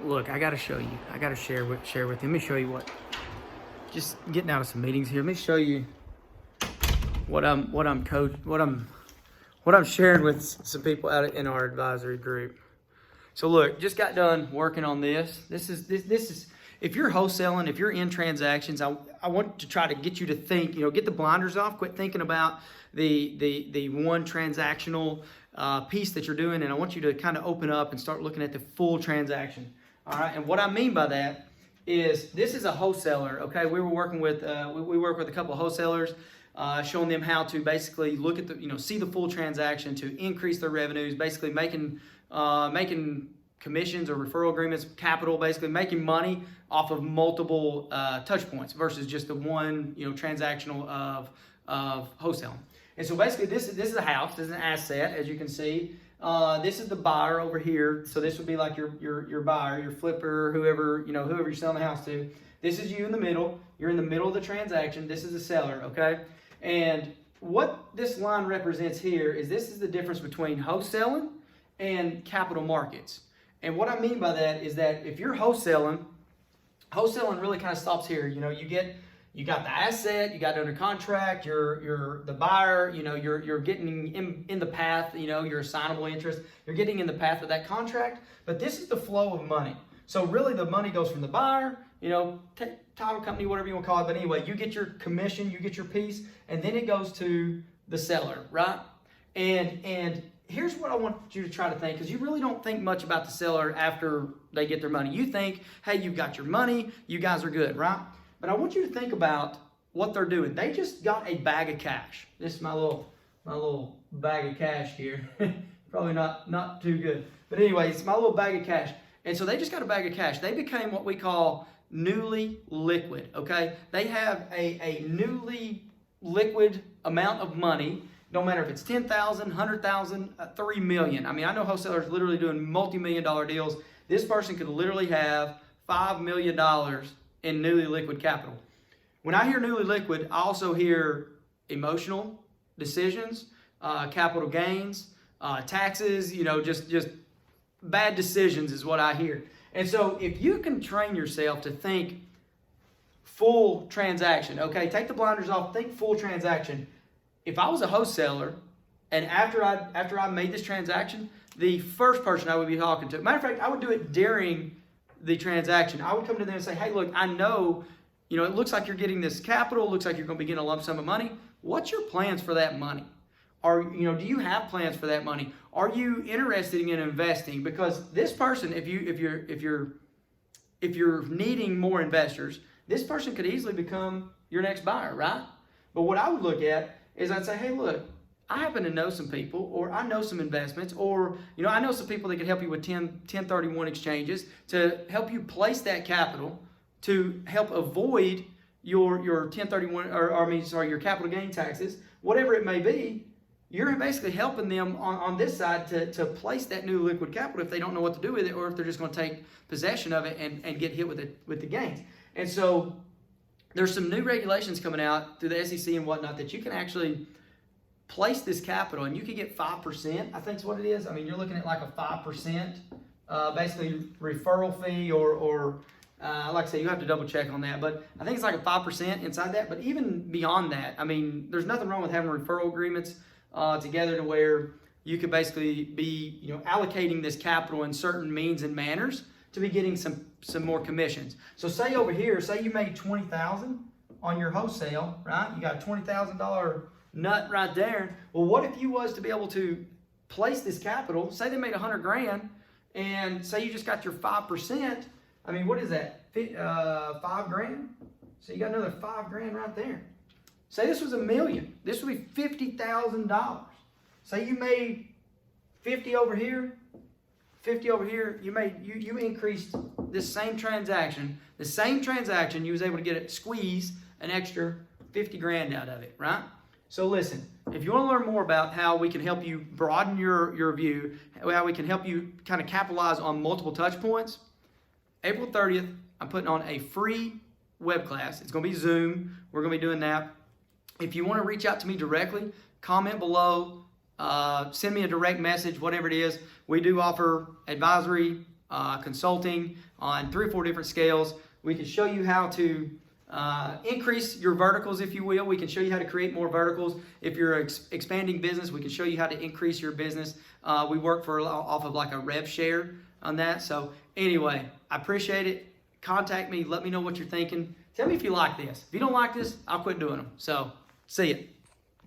Look, I gotta show you. I gotta share with you. Let me show you what. Just getting out of some meetings here. Let me show you what I'm sharing with some people out in our advisory group. So look, just got done working on this. This is if you're wholesaling, if you're in transactions, I want to try to get you to think, get the blinders off, quit thinking about the one transactional piece that you're doing, and I want you to kind of open up and start looking at the full transaction. All right, and what I mean by that is this is a wholesaler. Okay, we work with a couple of wholesalers, showing them how to basically look at see the full transaction to increase their revenues, basically making commissions or referral agreements, capital, basically making money off of multiple touch points versus just the one transactional of wholesaling. And so basically this is a house, this is an asset, as you can see. This is the buyer over here. So this would be like your buyer, your flipper, whoever you're selling the house to. This is you in the middle. You're in the middle of the transaction. This is the seller, okay? And what this line represents here is this is the difference between wholesaling and capital markets. And what I mean by that is that if you're wholesaling really kind of stops here. You got the asset, you got it under contract, you're the buyer, you're getting in the path, your assignable interest, you're getting in the path of that contract. But this is the flow of money. So really the money goes from the buyer, title company, whatever you want to call it. But anyway, you get your commission, you get your piece, and then it goes to the seller, right? And here's what I want you to try to think, because you really don't think much about the seller after they get their money. You think, hey, you got your money, you guys are good, right? But I want you to think about what they're doing. They just got a bag of cash. This is my little bag of cash here. Probably not too good. But anyway, it's my little bag of cash. And so they just got a bag of cash. They became what we call newly liquid, okay? They have a newly liquid amount of money. No matter if it's 10,000, 100,000, 3 million. I mean, I know wholesalers literally doing multi-million-dollar deals. This person could literally have $5 million in newly liquid capital. When I hear newly liquid, I also hear emotional decisions, capital gains, taxes, just bad decisions is what I hear. And so if you can train yourself to think full transaction, okay, take the blinders off, think full transaction. If I was a wholesaler and after I made this transaction, the first person I would be talking to, matter of fact, I would do it during the transaction. I would come to them and say, hey, look, I know, it looks like you're getting this capital, looks like you're going to be getting a lump sum of money. What's your plans for that money? Do you have plans for that money? Are you interested in investing? Because this person, if you're needing more investors, this person could easily become your next buyer, right? But what I would look at is I'd say, hey, look, I happen to know some people, or I know some investments, or I know some people that could help you with 1031 exchanges to help you place that capital to help avoid your 1031 your capital gain taxes, whatever it may be. You're basically helping them on this side to place that new liquid capital if they don't know what to do with it, or if they're just going to take possession of it and get hit with the gains. And so there's some new regulations coming out through the SEC and whatnot that you can actually place this capital and you can get 5%, I think is what it is. I mean, you're looking at like a 5% basically referral fee or like I say, you have to double check on that, but I think it's like a 5% inside that. But even beyond that, I mean, there's nothing wrong with having referral agreements together to where you could basically be, allocating this capital in certain means and manners to be getting some more commissions. So say over here, say you made $20,000 on your wholesale, right? You got a $20,000 nut right there. Well, what if you was to be able to place this capital? Say they made $100,000, and say you just got your 5%. I mean, what is that? $5,000. So you got another $5,000 right there. Say this was $1 million. This would be $50,000. Say you made 50 over here. 50 over here, you increased this same transaction. The same transaction, you was able to squeeze an extra $50,000 out of it, right? So listen, if you want to learn more about how we can help you broaden your view, how we can help you kind of capitalize on multiple touch points, April 30th, I'm putting on a free web class. It's going to be Zoom. We're going to be doing that. If you want to reach out to me directly, comment below. Send me a direct message, whatever it is. We do offer advisory consulting on 3 or 4 different scales. We can show you how to increase your verticals, if you will. We can show you how to create more verticals. If you're expanding business, we can show you how to increase your business. We work off of like a rev share on that. So anyway, I appreciate it. Contact me. Let me know what you're thinking. Tell me if you like this. If you don't like this, I'll quit doing them. So see ya.